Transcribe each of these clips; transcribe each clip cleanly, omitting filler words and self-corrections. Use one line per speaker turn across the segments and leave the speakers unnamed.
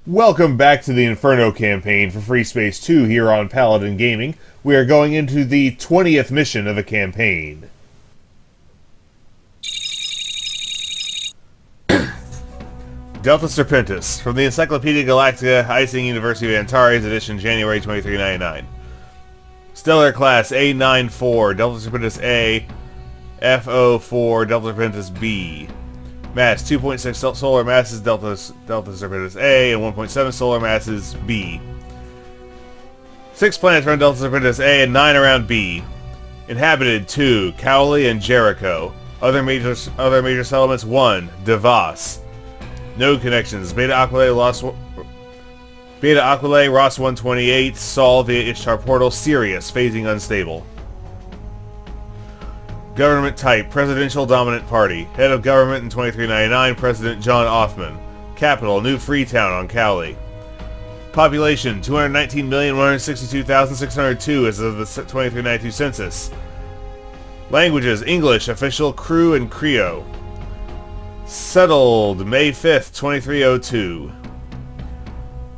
Welcome back to the Inferno campaign for Freespace 2 here on Paladin Gaming. We are going into the 20th mission of the campaign. Delta Serpentis, from the Encyclopedia Galactica, Icing University of Antares, edition January 2399. Stellar Class A94, Delta Serpentis A, FO4, Delta Serpentis B. Mass 2.6 solar masses Delta Serpentis A and 1.7 solar masses B. 6 planets around Delta Serpentis A and 9 around B. Inhabited 2, Cowley and Jericho. Other major settlements 1, Vass. Node connections: Beta Aquilae, Ross 128, Sol via Ishtar Portal, Sirius, phasing unstable. Government type: Presidential Dominant Party. Head of government in 2399, President John Offman. Capital: New Freetown on Cowley. Population: 219,162,602 as of the 2392 census. Languages: English, official, Crew, and Creo. Settled May 5th, 2302.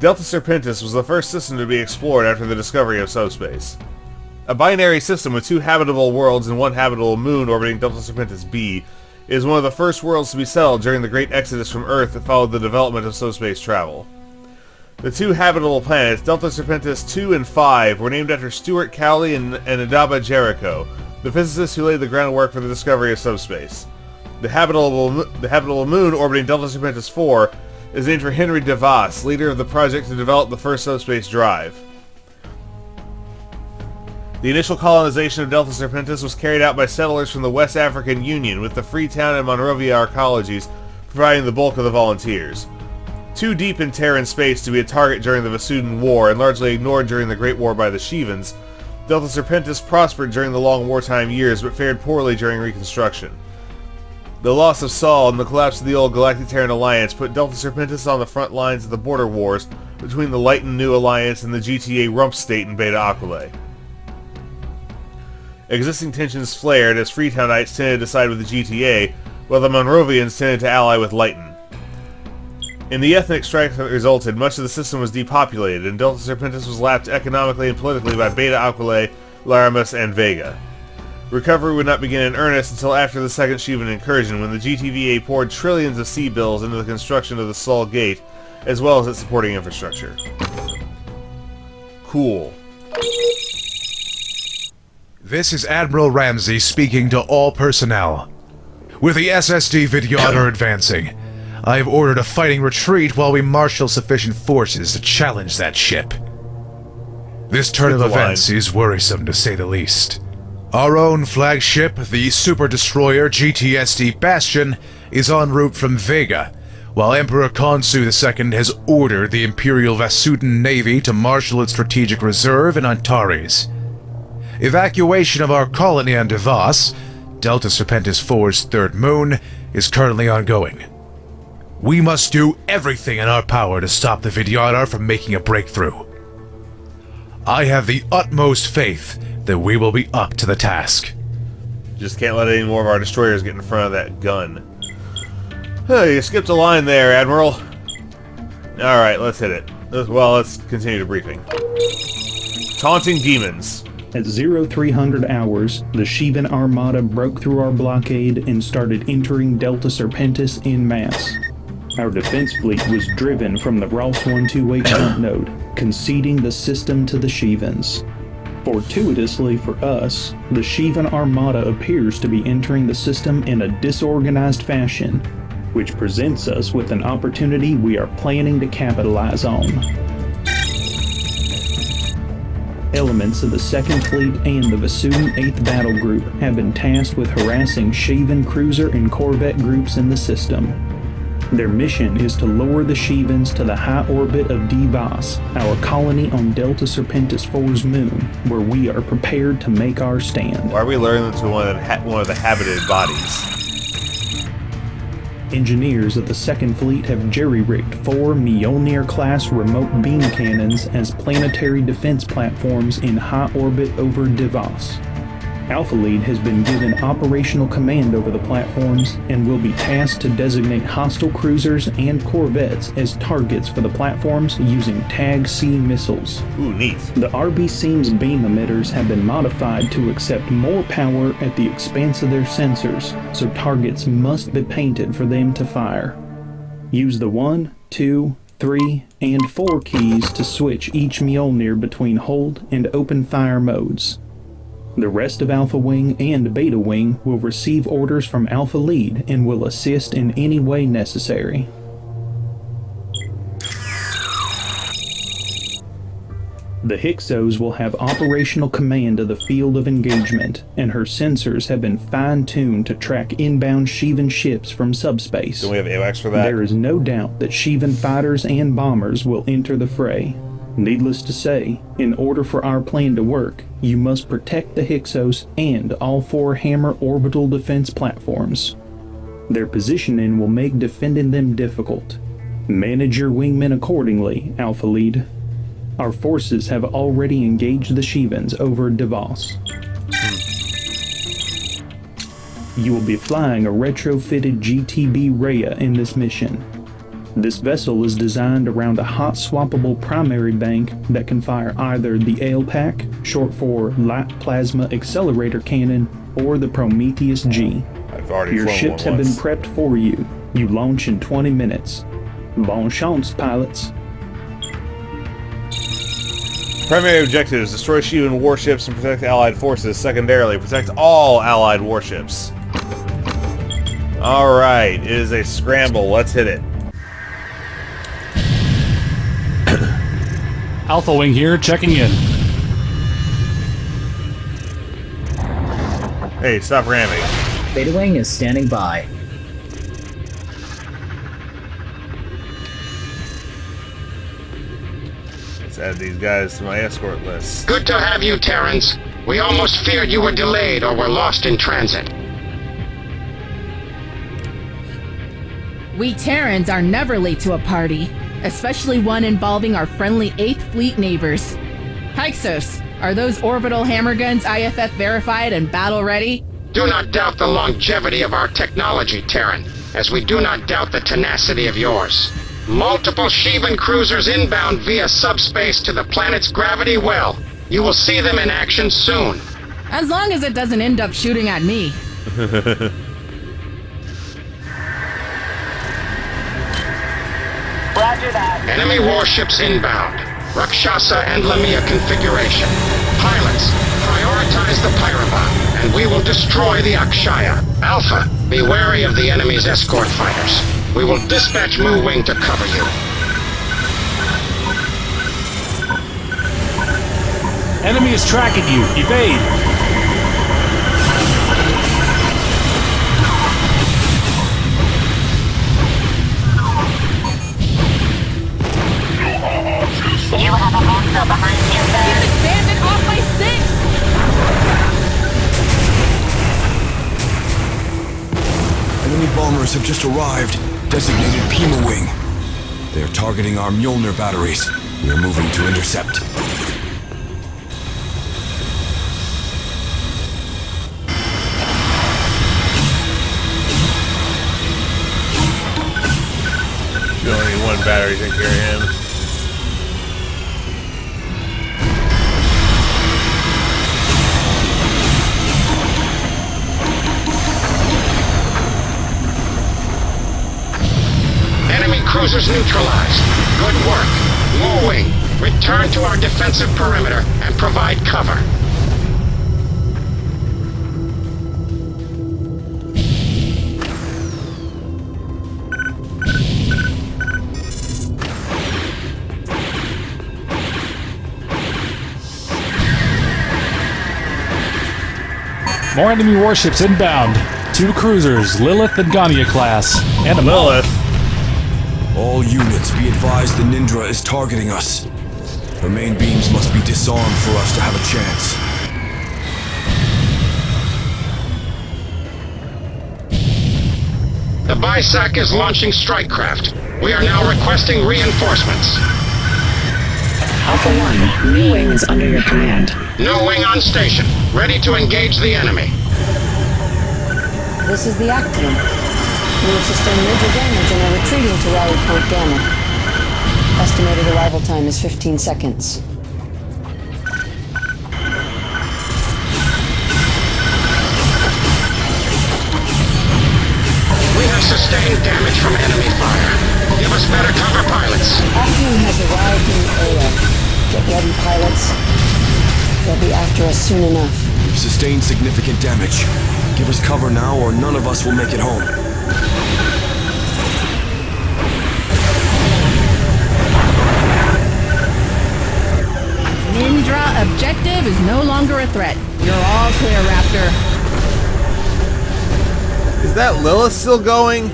Delta Serpentis was the first system to be explored after the discovery of subspace. A binary system with 2 habitable worlds and 1 habitable moon orbiting Delta Serpentis B is one of the first worlds to be settled during the Great Exodus from Earth that followed the development of subspace travel. The 2 habitable planets, Delta Serpentis 2 and 5, were named after Stuart Cowley and Adaba Jericho, the physicists who laid the groundwork for the discovery of subspace. The habitable moon orbiting Delta Serpentis 4 is named for Henry Vass, leader of the project to develop the first subspace drive. The initial colonization of Delta Serpentis was carried out by settlers from the West African Union, with the Freetown and Monrovia arcologies providing the bulk of the volunteers. Too deep in Terran space to be a target during the Vasudan War and largely ignored during the Great War by the Shivans, Delta Serpentis prospered during the long wartime years but fared poorly during Reconstruction. The loss of Sol and the collapse of the old Galactic-Terran Alliance put Delta Serpentis on the front lines of the border wars between the light and new Alliance and the GTA rump state in Beta Aquilae. Existing tensions flared as Freetownites tended to side with the GTA, while the Monrovians tended to ally with Lighten. In the ethnic strife that resulted, much of the system was depopulated, and Delta Serpentis was lapped economically and politically by Beta Aquilae, Laramus, and Vega. Recovery would not begin in earnest until after the second Shivan incursion, when the GTVA poured trillions of C-bills into the construction of the Sol Gate, as well as its supporting infrastructure. Cool.
This is Admiral Ramsey speaking to all personnel. With the SSD Vidyadar advancing, I have ordered a fighting retreat while we marshal sufficient forces to challenge that ship. This turn of events is worrisome to say the least. Our own flagship, the Super Destroyer GTSD Bastion, is en route from Vega, while Emperor Khonsu II has ordered the Imperial Vasudan Navy to marshal its strategic reserve in Antares. Evacuation of our colony on Vass, Delta Serpentis IV's third moon, is currently ongoing. We must do everything in our power to stop the Vidyadar from making a breakthrough. I have the utmost faith that we will be up to the task.
Just can't let any more of our destroyers get in front of that gun. Hey, you skipped a line there, Admiral. Alright, let's hit it. Let's continue the briefing. Taunting demons.
At 0300 hours, the Shivan Armada broke through our blockade and started entering Delta Serpentis en masse. Our defense fleet was driven from the Ross 128 front node, conceding the system to the Shivans. Fortuitously for us, the Shivan Armada appears to be entering the system in a disorganized fashion, which presents us with an opportunity we are planning to capitalize on. Elements of the 2nd Fleet and the Vasudan 8th Battle Group have been tasked with harassing Shivan cruiser and corvette groups in the system. Their mission is to lure the Shivans to the high orbit of Vass, our colony on Delta Serpentis IV's moon, where we are prepared to make our stand.
Why are we luring them to one of the habited bodies?
Engineers of the 2nd Fleet have jerry-rigged 4 Mjolnir-class remote beam cannons as planetary defense platforms in high orbit over Vass. Alpha Lead has been given operational command over the platforms and will be tasked to designate hostile cruisers and corvettes as targets for the platforms using Tag-C missiles.
Ooh, neat.
The RBCs beam emitters have been modified to accept more power at the expense of their sensors, so targets must be painted for them to fire. Use the 1, 2, 3, and 4 keys to switch each Mjolnir between hold and open fire modes. The rest of Alpha Wing and Beta Wing will receive orders from Alpha Lead and will assist in any way necessary. The Hyksos will have operational command of the field of engagement, and her sensors have been fine-tuned to track inbound Shivan ships from subspace.
Do we have AWACS for that?
There is no doubt that Shivan fighters and bombers will enter the fray. Needless to say, in order for our plan to work, you must protect the Hyksos and all 4 Hammer orbital defense platforms. Their positioning will make defending them difficult. Manage your wingmen accordingly, Alpha Lead. Our forces have already engaged the Shivans over Vass. You will be flying a retrofitted GTD Ramayana in this mission. This vessel is designed around a hot swappable primary bank that can fire either the ALPAC, short for Light Plasma Accelerator Cannon, or the Prometheus G.
I've already
Your
flown
ships
one
have been
once.
prepped for you. You launch in 20 minutes. Bon chance, pilots.
Primary objectives: destroy Shivan warships and protect Allied forces. Secondarily, protect all Allied warships. Alright, it is a scramble. Let's hit it.
Alpha Wing here, checking in.
Hey, stop ramming.
Beta Wing is standing by.
Let's add these guys to my escort list.
Good to have you, Terrans. We almost feared you were delayed or were lost in transit.
We Terrans are never late to a party, especially one involving our friendly 8th Fleet neighbors. Hyksos, are those orbital hammer guns IFF verified and battle ready?
Do not doubt the longevity of our technology, Terran, as we do not doubt the tenacity of yours. Multiple Shivan cruisers inbound via subspace to the planet's gravity well. You will see them in action soon.
As long as it doesn't end up shooting at me.
Roger that.
Enemy warships inbound. Rakshasa and Lamia configuration. Pilots, prioritize the Pyrobot, and we will destroy the Akshaya. Alpha, be wary of the enemy's escort fighters. We will dispatch Mu Wing to cover you.
Enemy is tracking you. Evade.
You have a monster behind you,
Get
sir.
this bandit off my 6!
Enemy bombers have just arrived, designated Pima Wing. They are targeting our Mjolnir batteries. We are moving to intercept.
You only need one battery to take care of him.
Enemy cruisers neutralized. Good work. Mu Wing, return to our defensive perimeter and provide cover.
More enemy warships inbound. 2 cruisers, Lilith and Gania class, and a
Lilith.
All units, be advised the Nindra is targeting us. Her main beams must be disarmed for us to have a chance.
The Bisac is launching strike craft. We are now requesting reinforcements.
Alpha 1, new wing is under your command.
New wing on station, ready to engage the enemy.
This is the Actium. We have sustained major damage and are retreating to Rally Point Gamma. Estimated arrival time is 15 seconds.
We have sustained damage from enemy fire. Give us better cover, pilots.
Actium has arrived in the area. Get ready, pilots. They'll be after us soon enough.
We've sustained significant damage. Give us cover now or none of us will make it home.
Mindra objective is no longer a threat. You're all clear, Raptor.
Is that Lilith still going?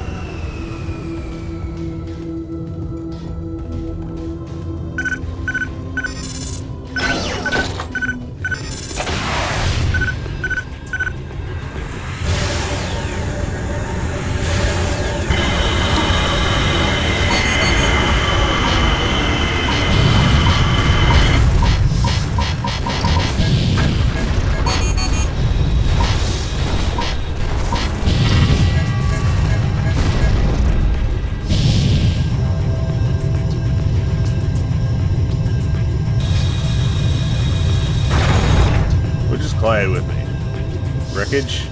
Collide with me. Wreckage.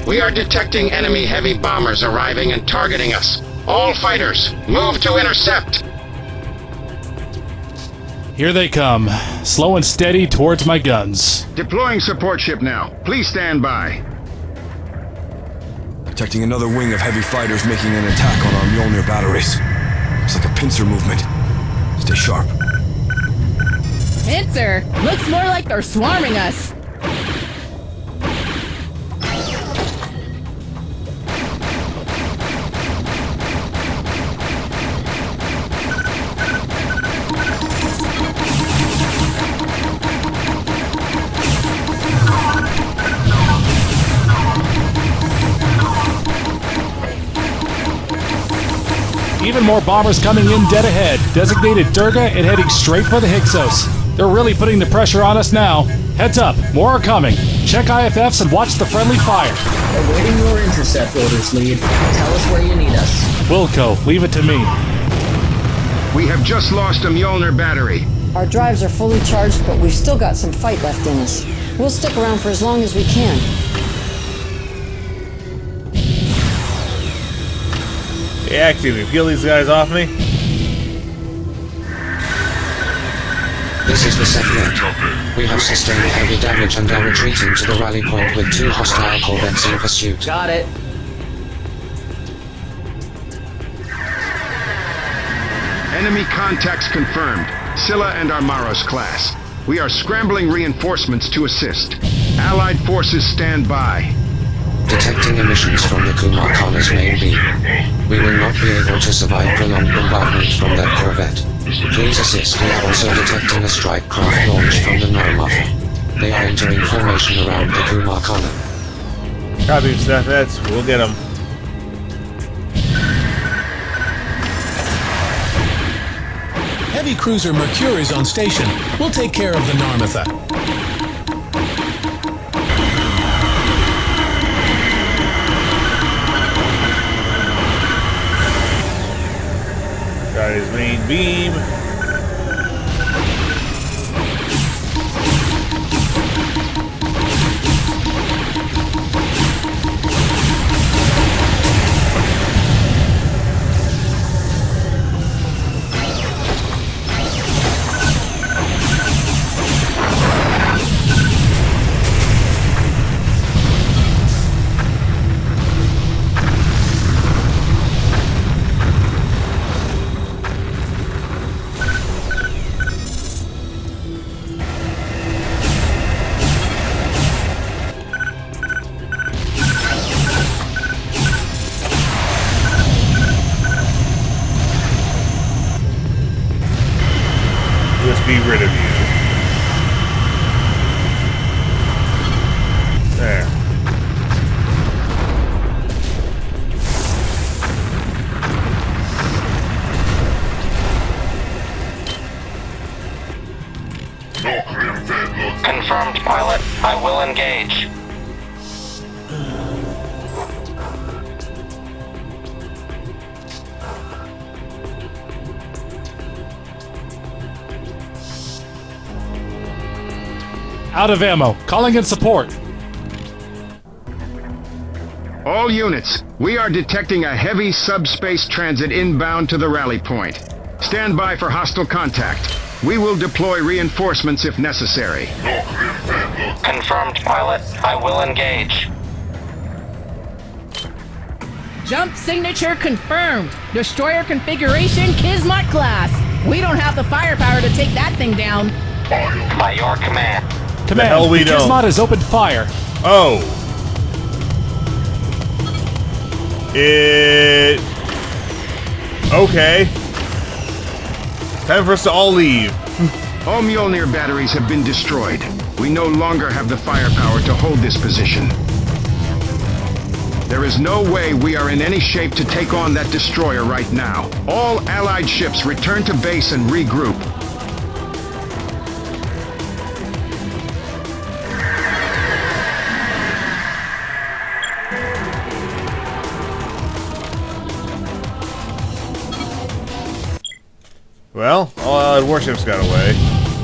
We are detecting enemy heavy bombers arriving and targeting us. All fighters, move to intercept.
Here they come, slow and steady towards my guns.
Deploying support ship now. Please stand by.
Detecting another wing of heavy fighters making an attack on our Mjolnir batteries. Looks like a pincer movement. Stay sharp.
Pincer? Looks more like they're swarming us.
Even more bombers coming in dead ahead. Designated Durga and heading straight for the Hyksos. They're really putting the pressure on us now. Heads up, more are coming. Check IFFs and watch the friendly fire.
Awaiting your intercept orders, Lead. Tell us where you need us.
Wilco, leave it to me.
We have just lost a Mjolnir battery.
Our drives are fully charged, but we've still got some fight left in us. We'll stick around for as long as we can.
Hey, Actium, you peel these guys off me?
This is the segment. We have sustained heavy damage and are retreating to the rally point with 2 hostile corvettes in pursuit.
Got it.
Enemy contacts confirmed. Scylla and Armaros class. We are scrambling reinforcements to assist. Allied forces stand by.
Detecting emissions from the Kumarkana's main beam. We will not be able to survive prolonged bombardment from that corvette. Please assist. We are also detecting a strike craft launch from the Narmada. They are entering formation around the Kumarkana.
Copy, Stephets. We'll get them.
Heavy cruiser Mercury is on station. We'll take care of the Narmatha.
Got his main beam. Be rid of you. There.
will engage.
Out of ammo. Calling in support.
All units, we are detecting a heavy subspace transit inbound to the rally point. Stand by for hostile contact. We will deploy reinforcements if necessary.
Confirmed, pilot. I will engage.
Jump signature confirmed. Destroyer configuration Kismat class. We don't have the firepower to take that thing down.
By your command.
Command,
the hell we don't.
Kismat has opened fire.
Oh. Okay. Time for us to all leave.
All Mjolnir batteries have been destroyed. We no longer have the firepower to hold this position. There is no way we are in any shape to take on that destroyer right now. All Allied ships return to base and regroup.
Well, all Allied warships got away.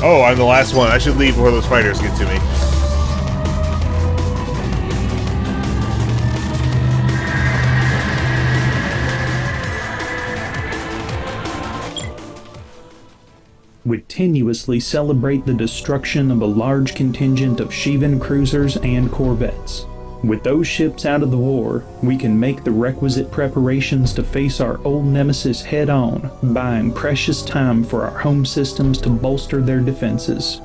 Oh, I'm the last one. I should leave before those fighters get to me.
Would tenuously celebrate the destruction of a large contingent of Shivan cruisers and corvettes. With those ships out of the war, we can make the requisite preparations to face our old nemesis head-on, buying precious time for our home systems to bolster their defenses.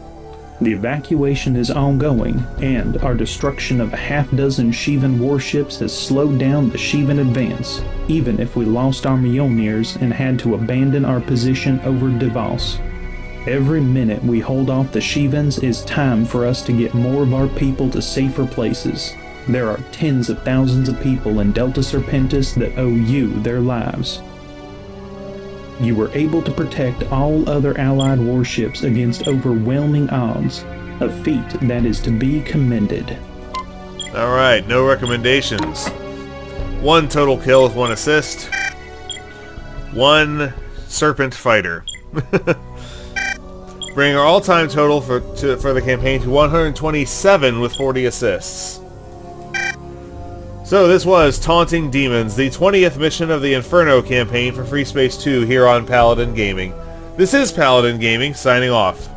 The evacuation is ongoing, and our destruction of a half-dozen Shivan warships has slowed down the Shivan advance, even if we lost our Mjolnirs and had to abandon our position over Vass. Every minute we hold off the Shivans is time for us to get more of our people to safer places. There are tens of thousands of people in Delta Serpentis that owe you their lives. You were able to protect all other Allied warships against overwhelming odds, a feat that is to be commended.
Alright, no recommendations. 1 total kill with 1 assist. 1 Serpent Fighter. Bring our all-time total for the campaign to 127 with 40 assists. So this was Taunting Demons, the 20th mission of the Inferno campaign for Freespace 2 here on Paladin Gaming. This is Paladin Gaming, signing off.